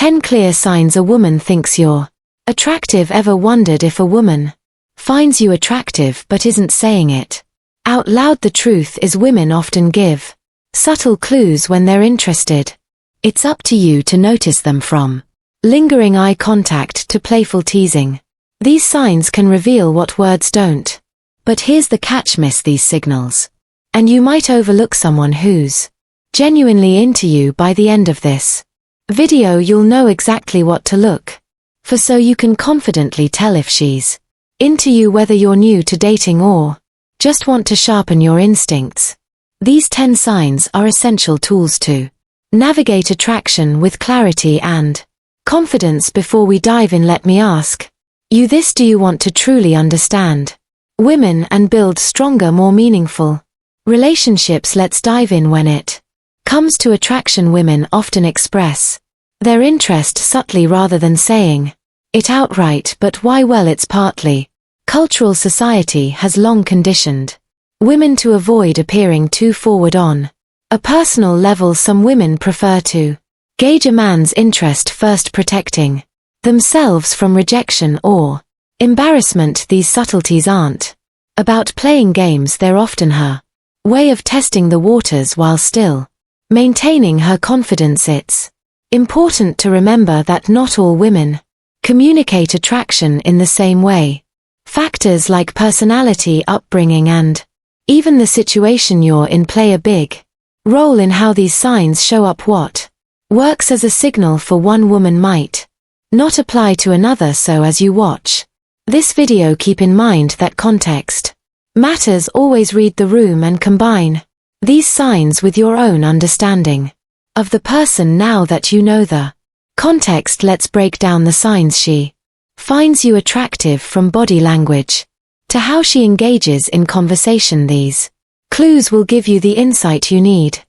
10 clear signs a woman thinks you're attractive. Ever wondered if a woman finds you attractive but isn't saying it out loud? The truth is, women often give subtle clues when they're interested. It's up to you to notice them, from lingering eye contact to playful teasing. These signs can reveal what words don't. But here's the catch: miss these signals, and you might overlook someone who's genuinely into you. By the end of this video, you'll know exactly what to look for, so you can confidently tell if she's into you, whether you're new to dating or just want to sharpen your instincts. These 10 signs are essential tools to navigate attraction with clarity and confidence. Before we dive in, let me ask you this: do you want to truly understand women and build stronger, more meaningful relationships? Let's dive in. When it comes to attraction, women often express their interest subtly rather than saying it outright. But why? Well, it's partly cultural. Society has long conditioned women to avoid appearing too forward on a personal level. Some women prefer to gauge a man's interest first, protecting themselves from rejection or embarrassment. These subtleties aren't about playing games, they're often her way of testing the waters while still maintaining her confidence. It's important to remember that not all women communicate attraction in the same way. Factors like personality, upbringing, and even the situation you're in play a big role in how these signs show up. What works as a signal for one woman might not apply to another. So as you watch this video, keep in mind that context matters. Always read the room and combine these signs with your own understanding of the person. Now that you know the context, let's break down the signs she finds you attractive, from body language to how she engages in conversation. These clues will give you the insight you need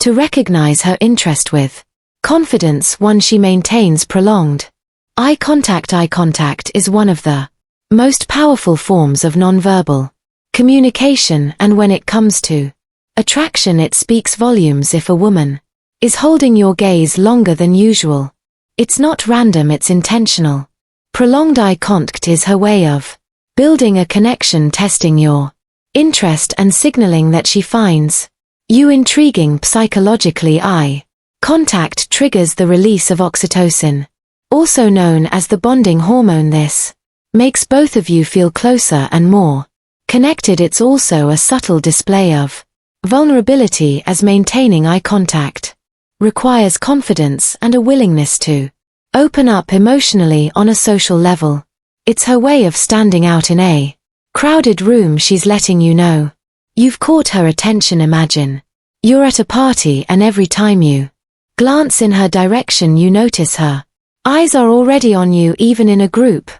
to recognize her interest with confidence. 1. She maintains prolonged eye contact. Eye contact is one of the most powerful forms of nonverbal communication, and when it comes to attraction, it speaks volumes. If a woman is holding your gaze longer than usual, it's not random, it's intentional. Prolonged eye contact is her way of building a connection, testing your interest and signaling that she finds you intriguing. Psychologically, eye contact triggers the release of oxytocin, also known as the bonding hormone. This makes both of you feel closer and more connected. It's also a subtle display of vulnerability, as maintaining eye contact requires confidence and a willingness to open up emotionally on a social level. It's her way of standing out in a crowded room. She's letting you know you've caught her attention. Imagine you're at a party, and every time you glance in her direction, you notice her eyes are already on you. Even in a group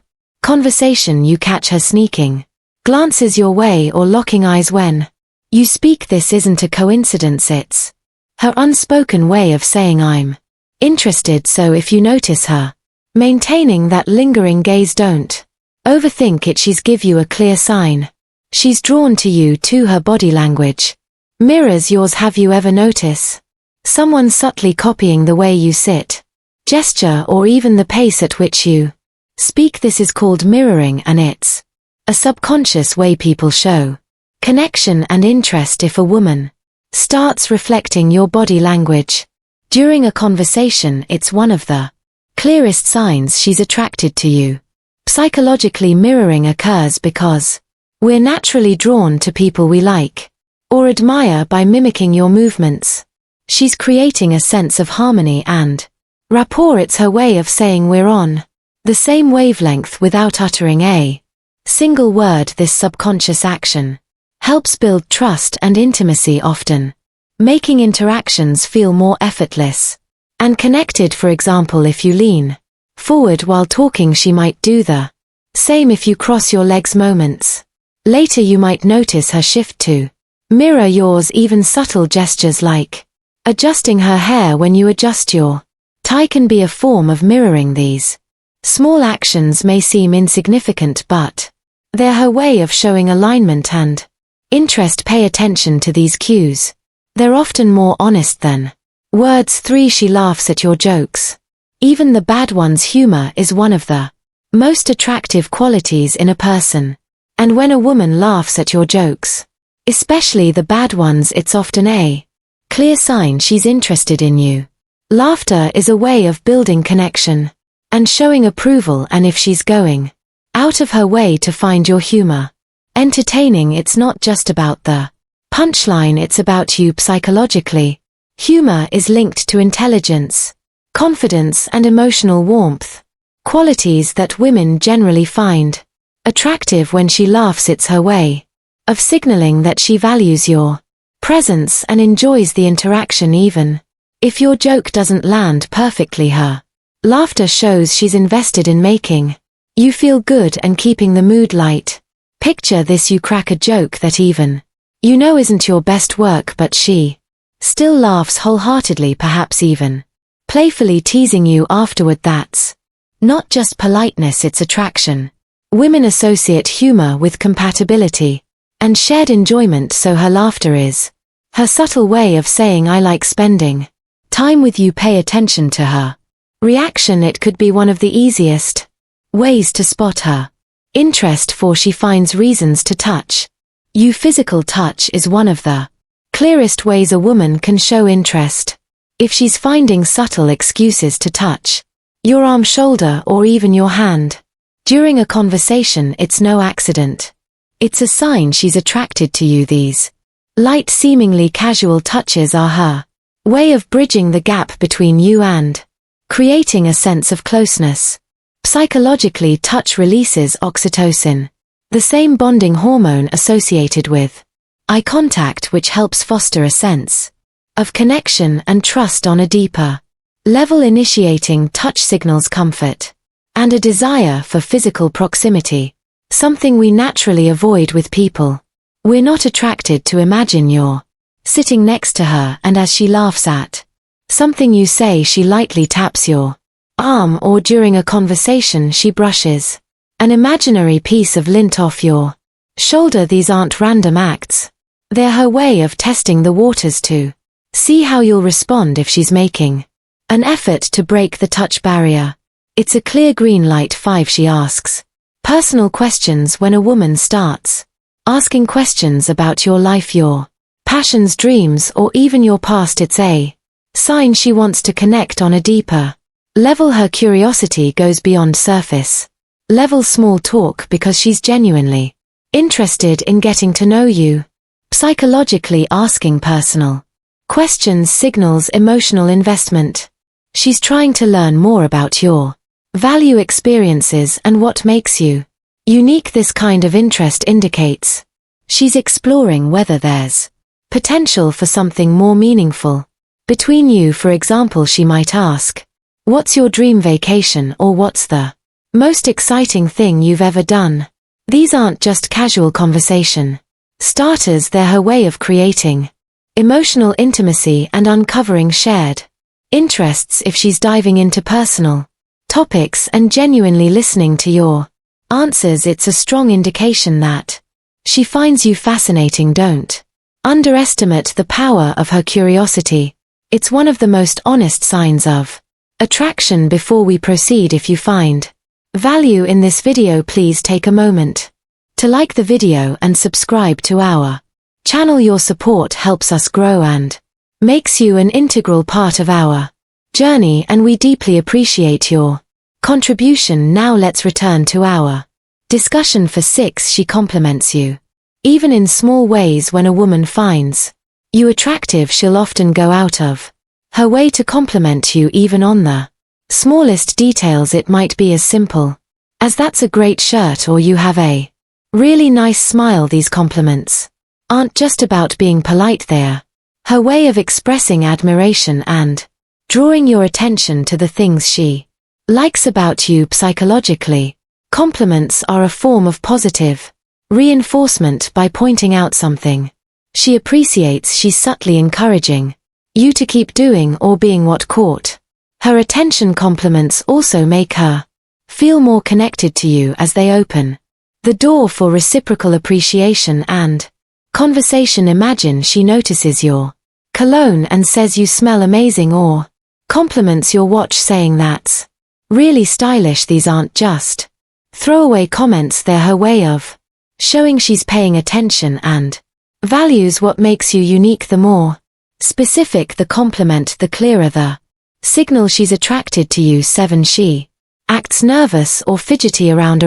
conversation, you catch her sneaking glances your way or locking eyes when you speak. This isn't a coincidence, it's her unspoken way of saying I'm interested. So if you notice her maintaining that lingering gaze, don't overthink it. She's give you a clear sign she's drawn to you too. Her body language mirrors yours. Have you ever noticed someone subtly copying the way you sit, gesture, or even the pace at which you speak? This is called mirroring, and it's a subconscious way people show connection and interest. If a woman starts reflecting your body language during a conversation, it's one of the clearest signs she's attracted to you. Psychologically, mirroring occurs because we're naturally drawn to people we like or admire. By mimicking your movements, she's creating a sense of harmony and rapport. It's her way of saying we're on the same wavelength without uttering a single word. This subconscious action helps build trust and intimacy, often making interactions feel more effortless and connected. For example, if you lean forward while talking, she might do the same. If you cross your legs moments later, you might notice her shift to mirror yours. Even subtle gestures like adjusting her hair when you adjust your tie can be a form of mirroring. These small actions may seem insignificant, but they're her way of showing alignment and interest. Pay attention to these cues. They're often more honest than words. 3. She laughs at your jokes. Even the bad ones. Humor is one of the most attractive qualities in a person. And when a woman laughs at your jokes, especially the bad ones, it's often a clear sign she's interested in you. Laughter is a way of building connection and showing approval, and if she's going out of her way to find your humor entertaining, it's not just about the punchline, it's about you psychologically. Humor is linked to intelligence, confidence, and emotional warmth, qualities that women generally find attractive. When she laughs, it's her way of signaling that she values your presence and enjoys the interaction. Even if your joke doesn't land perfectly, her laughter shows she's invested in making you feel good and keeping the mood light. Picture this: you crack a joke that even you know isn't your best work, but she still laughs wholeheartedly, perhaps even playfully teasing you afterward. That's not just politeness, it's attraction. Women associate humor with compatibility and shared enjoyment, so her laughter is her subtle way of saying, I like spending time with you. Pay attention to her reaction. It could be one of the easiest ways to spot her interest, for she finds reasons to touch you. Physical touch is one of the clearest ways a woman can show interest. If she's finding subtle excuses to touch your arm, shoulder, or even your hand during a conversation, it's no accident. It's a sign she's attracted to you. These light, seemingly casual touches are her way of bridging the gap between you and creating a sense of closeness. Psychologically, touch releases oxytocin, the same bonding hormone associated with eye contact, which helps foster a sense of connection and trust on a deeper level. Initiating touch signals comfort and a desire for physical proximity, something we naturally avoid with people we're not attracted to. Imagine you're sitting next to her, and as she laughs at something you say, she lightly taps your arm, or during a conversation she brushes an imaginary piece of lint off your shoulder. These aren't random acts. They're her way of testing the waters to see how you'll respond if she's making an effort to break the touch barrier. It's a clear green light. 5. She asks personal questions. When a woman starts asking questions about your life, your passions, dreams, or even your past, it's a sign she wants to connect on a deeper level. Her curiosity goes beyond surface level small talk because she's genuinely interested in getting to know you. Psychologically, asking personal questions signals emotional investment. She's trying to learn more about your value, experiences, and what makes you unique. This kind of interest indicates she's exploring whether there's potential for something more meaningful between you. For example, she might ask, what's your dream vacation, or what's the most exciting thing you've ever done? These aren't just casual conversation starters, they're her way of creating emotional intimacy and uncovering shared interests. If she's diving into personal topics and genuinely listening to your answers, it's a strong indication that she finds you fascinating. Don't underestimate the power of her curiosity. It's one of the most honest signs of attraction. Before we proceed, if you find value in this video, please take a moment to like the video and subscribe to our channel. Your support helps us grow and makes you an integral part of our journey, and we deeply appreciate your contribution. Now let's return to our discussion. For 6. She compliments you. Even in small ways. When a woman finds you attractive, she'll often go out of her way to compliment you, even on the smallest details. It might be as simple as that's a great shirt, or you have a really nice smile. These compliments aren't just about being polite, they're her way of expressing admiration and drawing your attention to the things she likes about you. Psychologically, compliments are a form of positive reinforcement. By pointing out something she appreciates, she's subtly encouraging you to keep doing or being what caught her attention. Compliments also make her feel more connected to you, as they open the door for reciprocal appreciation and conversation. Imagine she notices your cologne and says you smell amazing, or compliments your watch saying that's really stylish. These aren't just throwaway comments, they're her way of showing she's paying attention and values what makes you unique. The more specific the compliment, the clearer the signal she's attracted to you. 7. She acts nervous or fidgety around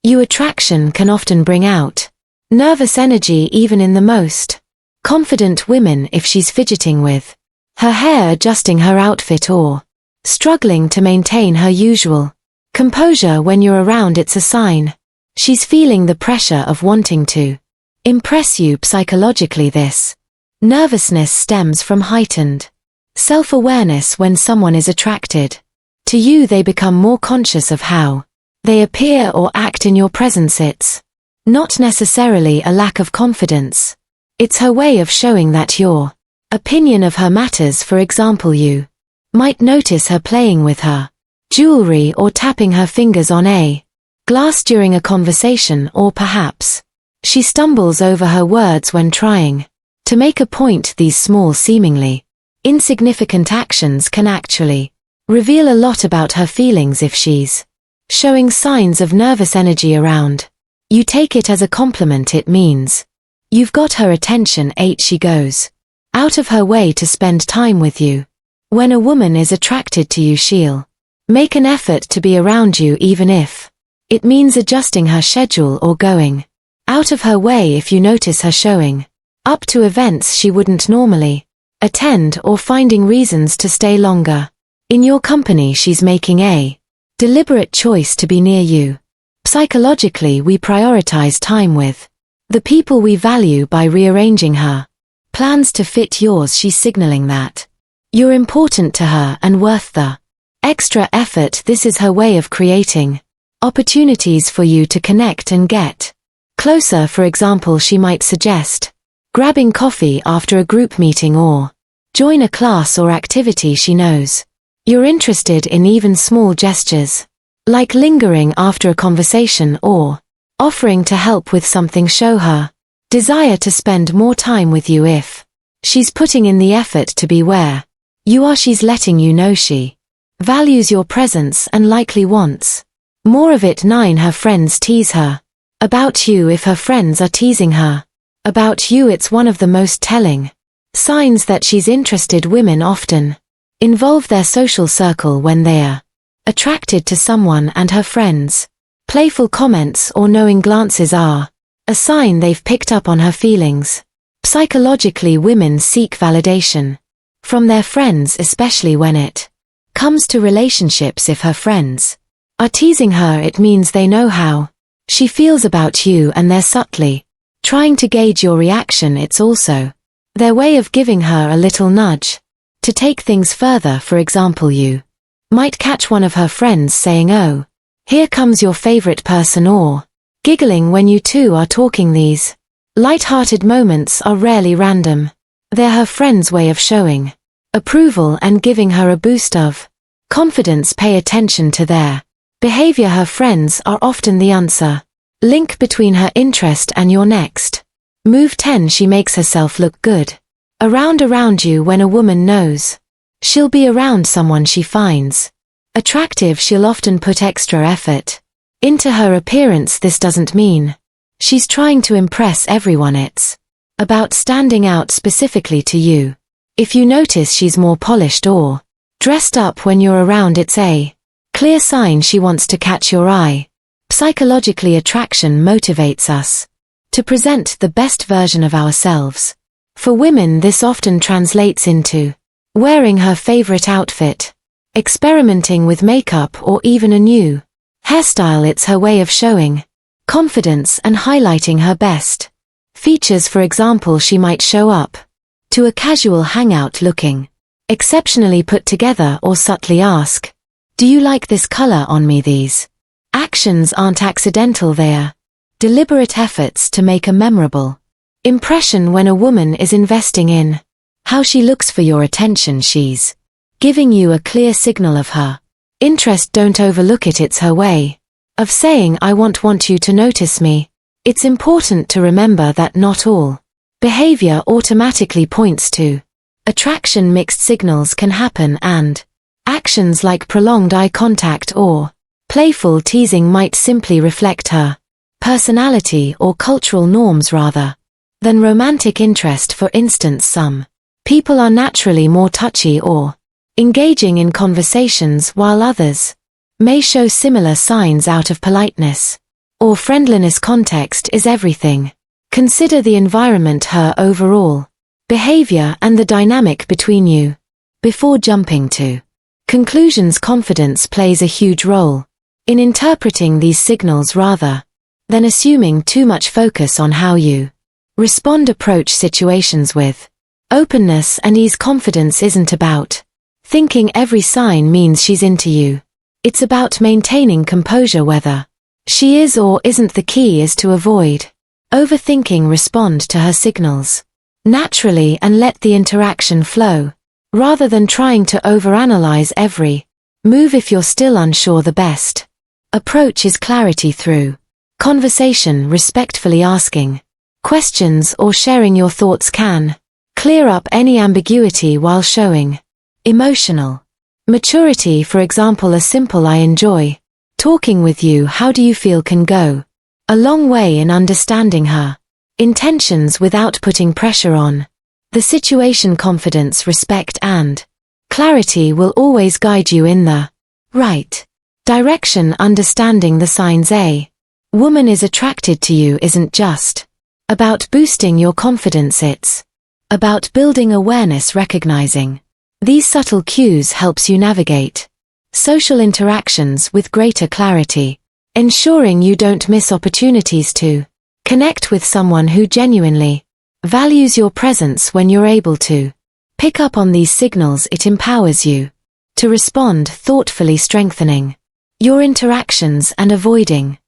you. Attraction can often bring out nervous energy even in the most confident women. If she's fidgeting with her hair, adjusting her outfit, or struggling to maintain her usual composure when you're around, it's a sign she's feeling the pressure of wanting to impress you. Psychologically, this nervousness stems from heightened self-awareness. When someone is attracted to you, they become more conscious of how they appear or act in your presence. It's not necessarily a lack of confidence. It's her way of showing that your opinion of her matters. For example, you might notice her playing with her jewelry or tapping her fingers on a glass during a conversation, or perhaps she stumbles over her words when trying to make a point. These small, seemingly insignificant actions can actually reveal a lot about her feelings. If she's showing signs of nervous energy around you, take it as a compliment. It means you've got her attention. 8. She goes out of her way to spend time with you. When a woman is attracted to you, she'll make an effort to be around you, even if it means adjusting her schedule or going out of her way. If you notice her showing up to events she wouldn't normally attend, or finding reasons to stay longer in your company, she's making a deliberate choice to be near you. Psychologically, we prioritize time with the people we value by rearranging her plans to fit yours. She's signaling that you're important to her and worth the extra effort. This is her way of creating opportunities for you to connect and get closer. For example, she might suggest grabbing coffee after a group meeting, or join a class or activity she knows you're interested in. Even small gestures, like lingering after a conversation or offering to help with something, show her desire to spend more time with you. If she's putting in the effort to be where you are, she's letting you know she values your presence and likely wants more of it. 9. Her friends tease her about you. If her friends are teasing her about you, it's one of the most telling signs that she's interested. Women often involve their social circle when they are attracted to someone, and her friends' playful comments or knowing glances are a sign they've picked up on her feelings. Psychologically, women seek validation from their friends, especially when it comes to relationships. If her friends are teasing her, it means they know how she feels about you and they're subtly trying to gauge your reaction. It's also their way of giving her a little nudge to take things further. For example, you might catch one of her friends saying, "Oh, here comes your favorite person," or giggling when you two are talking. These light-hearted moments are rarely random. They're her friend's way of showing approval and giving her a boost of confidence. Pay attention to their behavior. Her friends are often the answer link between her interest and your next move. 10. She makes herself look good around you. When a woman knows she'll be around someone she finds attractive, she'll often put extra effort into her appearance. This doesn't mean she's trying to impress everyone. It's about standing out specifically to you. If you notice she's more polished or dressed up when you're around, it's a clear sign she wants to catch your eye. Psychologically, attraction motivates us to present the best version of ourselves. For women, this often translates into wearing her favorite outfit, experimenting with makeup, or even a new hairstyle. It's her way of showing confidence and highlighting her best features. For example, she might show up to a casual hangout looking exceptionally put together, or subtly ask, "Do you like this color on me?" These actions aren't accidental, they're deliberate efforts to make a memorable impression. When a woman is investing in how she looks for your attention, she's giving you a clear signal of her interest. Don't overlook it. It's her way of saying, "I want you to notice me." It's important to remember that not all behavior automatically points to Attraction mixed signals can happen and actions like prolonged eye contact or playful teasing might simply reflect her personality or cultural norms rather than romantic interest. For instance, some people are naturally more touchy or engaging in conversations while others may show similar signs out of politeness or friendliness. Context is everything. Consider the environment, her overall behavior, and the dynamic between you before jumping to conclusions. Confidence plays a huge role in interpreting these signals rather than assuming too much. Focus on how you respond. Approach situations with openness and ease. Confidence isn't about thinking every sign means she's into you. It's about maintaining composure whether she is or isn't. The key is to avoid overthinking. Respond to her signals naturally and let the interaction flow, rather than trying to overanalyze every move. If you're still unsure, the best approach is clarity through conversation. Respectfully asking questions or sharing your thoughts can clear up any ambiguity while showing emotional maturity. For example, a simple "I enjoy talking with you, how do you feel?" can go a long way in understanding her intentions without putting pressure on the situation. Confidence, respect, and clarity will always guide you in the right direction. Understanding the signs a woman is attracted to you isn't just about boosting your confidence, it's about building awareness. Recognizing these subtle cues helps you navigate social interactions with greater clarity, ensuring you don't miss opportunities to connect with someone who genuinely values your presence. When you're able to pick up on these signals, it empowers you to respond thoughtfully, strengthening your interactions and avoiding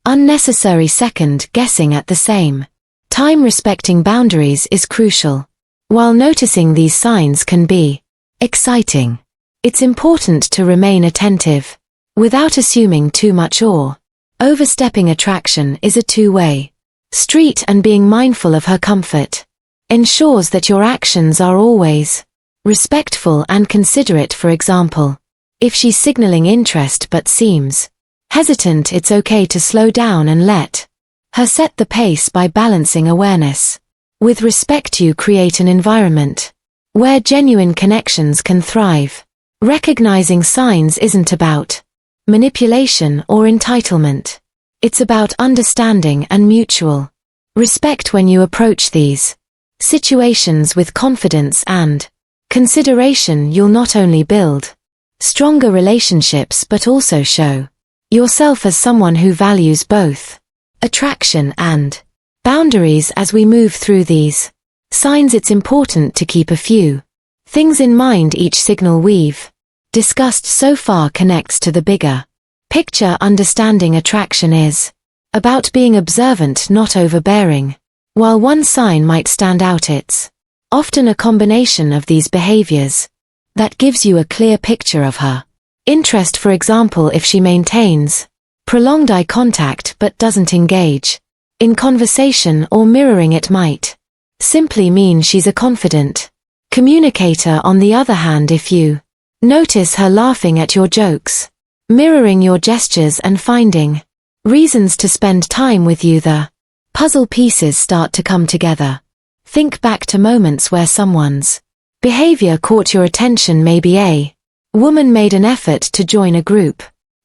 unnecessary second guessing. At the same time, respecting boundaries is crucial. While noticing these signs can be exciting, it's important to remain attentive without assuming too much or overstepping. Attraction is a two-way street, and being mindful of her comfort ensures that your actions are always respectful and considerate. For example, if she's signaling interest but seems hesitant, it's okay to slow down and let her set the pace. By balancing awareness with respect, you create an environment where genuine connections can thrive. Recognizing signs isn't about manipulation or entitlement. It's about understanding and mutual respect. When you approach these situations with confidence and consideration, you'll not only build stronger relationships but also show yourself as someone who values both attraction and boundaries. As we move through these signs, it's important to keep a few things in mind. Each signal we've discussed so far connects to the bigger picture. Understanding attraction is about being observant, not overbearing. While one sign might stand out, it's often a combination of these behaviors that gives you a clear picture of her interest. For example, if she maintains prolonged eye contact but doesn't engage in conversation or mirroring, it might simply mean she's a confident communicator. On the other hand, if you notice her laughing at your jokes, mirroring your gestures, and finding reasons to spend time with you, the puzzle pieces start to come together. Think back to moments where someone's behavior caught your attention. Maybe a woman made an effort to join a group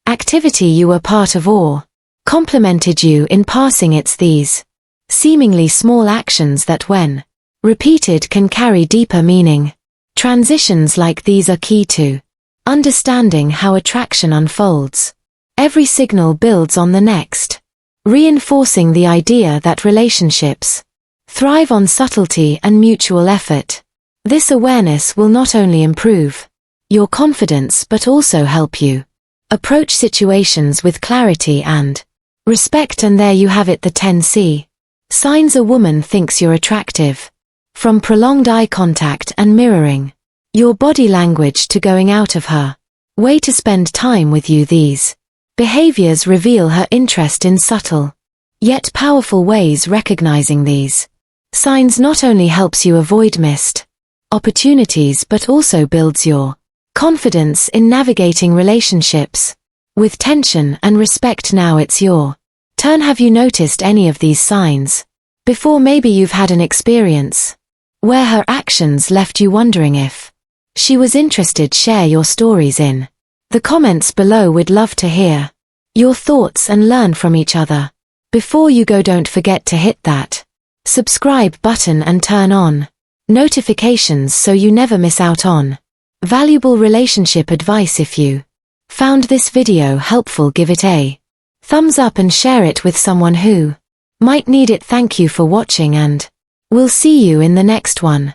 activity you were part of or complimented you in passing. It's these seemingly small actions that, when repeated, can carry deeper meaning. Transitions like these are key to understanding how attraction unfolds. Every signal builds on the next, reinforcing the idea that relationships thrive on subtlety and mutual effort. This awareness will not only improve your confidence but also help you approach situations with clarity and respect. And there you have it, the 10 signs a woman thinks you're attractive. From prolonged eye contact and mirroring your body language to going out of her way to spend time with you, these behaviors reveal her interest in subtle yet powerful ways. Recognizing these signs not only helps you avoid missed opportunities but also builds your confidence in navigating relationships with tension and respect. Now it's your turn. Have you noticed any of these signs before? Maybe you've had an experience where her actions left you wondering if she was interested. Share your stories in the comments below. We'd love to hear your thoughts and learn from each other. Before you go, don't forget to hit that subscribe button and turn on notifications so you never miss out on valuable relationship advice. If you found this video helpful, give it a thumbs up and share it with someone who might need it. Thank you for watching, and we'll see you in the next one.